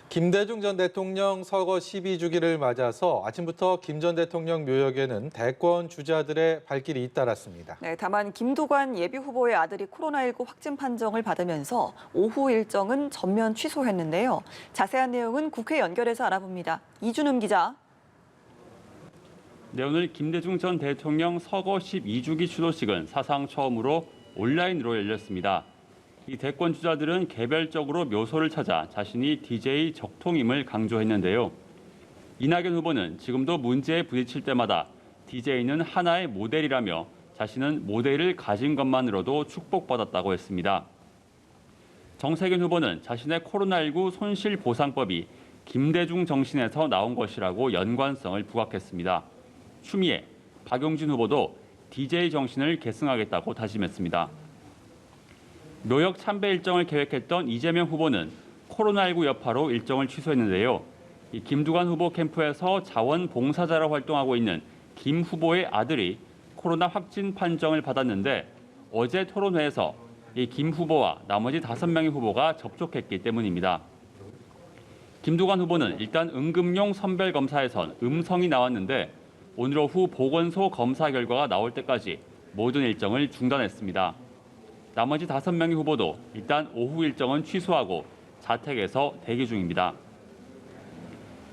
김대중 전 대통령 서거 12주기를 맞아서 아침부터 김 전 대통령 묘역에는 대권 주자들의 발길이 잇따랐습니다. 네, 다만 김두관 예비후보의 아들이 코로나19 확진 판정을 받으면서 오후 일정은 전면 취소했는데요. 자세한 내용은 국회 연결해서 알아봅니다. 이준음 기자. 네, 오늘 김대중 전 대통령 서거 12주기 추도식은 사상 처음으로 온라인으로 열렸습니다. 이 대권 주자들은 개별적으로 묘소를 찾아 자신이 DJ 적통임을 강조했는데요. 이낙연 후보는 지금도 문제에 부딪힐 때마다 DJ는 하나의 모델이라며 자신은 모델을 가진 것만으로도 축복받았다고 했습니다. 정세균 후보는 자신의 코로나19 손실보상법이 김대중 정신에서 나온 것이라고 연관성을 부각했습니다. 추미애, 박용진 후보도 DJ 정신을 계승하겠다고 다짐했습니다. 묘역 참배 일정을 계획했던 이재명 후보는 코로나19 여파로 일정을 취소했는데요. 김두관 후보 캠프에서 자원봉사자로 활동하고 있는 김 후보의 아들이 코로나 확진 판정을 받았는데 어제 토론회에서 김 후보와 나머지 5명의 후보가 접촉했기 때문입니다. 김두관 후보는 일단 응급용 선별검사에선 음성이 나왔는데 오늘 오후 보건소 검사 결과가 나올 때까지 모든 일정을 중단했습니다. 나머지 5명의 후보도 일단 오후 일정은 취소하고 자택에서 대기 중입니다.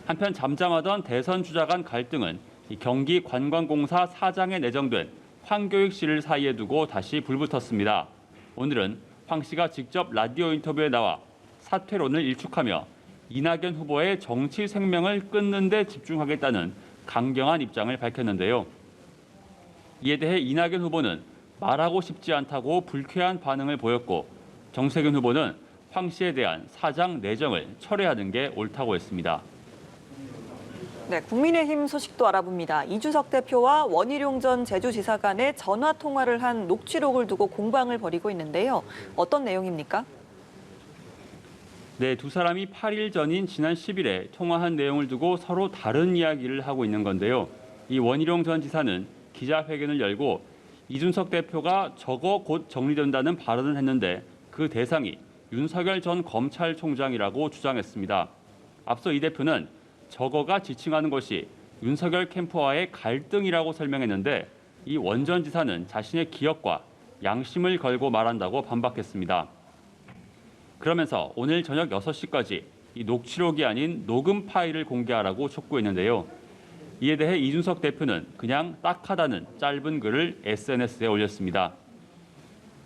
한편 잠잠하던 대선 주자 간 갈등은 경기관광공사 사장에 내정된 황교익 씨를 사이에 두고 다시 불붙었습니다. 오늘은 황 씨가 직접 라디오 인터뷰에 나와 사퇴론을 일축하며 이낙연 후보의 정치 생명을 끊는 데 집중하겠다는 강경한 입장을 밝혔는데요. 이에 대해 이낙연 후보는 말하고 싶지 않다고 불쾌한 반응을 보였고 정세균 후보는 황 씨에 대한 사장 내정을 철회하는 게 옳다고 했습니다. 네, 국민의힘 소식도 알아봅니다. 이준석 대표와 원희룡 전 제주지사 간의 전화 통화를 한 녹취록을 두고 공방을 벌이고 있는데요. 어떤 내용입니까? 네, 두 사람이 8일 전인 지난 10일에 통화한 내용을 두고 서로 다른 이야기를 하고 있는 건데요. 이 원희룡 전 지사는 기자회견을 열고 이준석 대표가 저거 곧 정리된다는 발언을 했는데 그 대상이 윤석열 전 검찰총장이라고 주장했습니다. 앞서 이 대표는 저거가 지칭하는 것이 윤석열 캠프와의 갈등이라고 설명했는데 이 원 전 지사는 자신의 기억과 양심을 걸고 말한다고 반박했습니다. 그러면서 오늘 저녁 6시까지 이 녹취록이 아닌 녹음 파일을 공개하라고 촉구했는데요. 이에 대해 이준석 대표는 그냥 딱하다는 짧은 글을 SNS에 올렸습니다.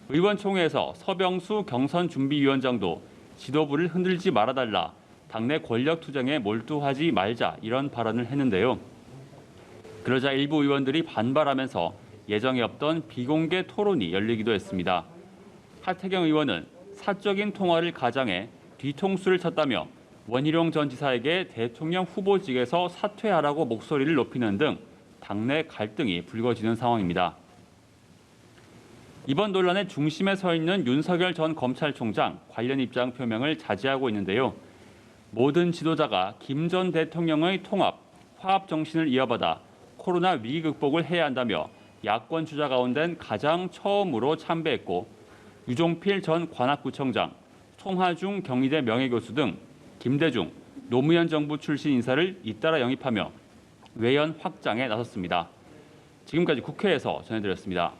의원총회에서 서병수 경선준비위원장도 지도부를 흔들지 말아달라, 당내 권력 투쟁에 몰두하지 말자 이런 발언을 했는데요. 그러자 일부 의원들이 반발하면서 예정에 없던 비공개 토론이 열리기도 했습니다. 하태경 의원은 사적인 통화를 가장해 뒤통수를 쳤다며 원희룡 전 지사에게 대통령 후보직에서 사퇴하라고 목소리를 높이는 등 당내 갈등이 불거지는 상황입니다. 이번 논란의 중심에 서 있는 윤석열 전 검찰총장 관련 입장 표명을 자제하고 있는데요. 모든 지도자가 김 전 대통령의 통합, 화합 정신을 이어받아 코로나 위기 극복을 해야 한다며 야권 주자 가운데는 가장 처음으로 참배했고 유종필 전 관악구청장, 송하중 경희대 명예교수 등 김대중, 노무현 정부 출신 인사를 잇따라 영입하며 외연 확장에 나섰습니다. 지금까지 국회에서 전해드렸습니다.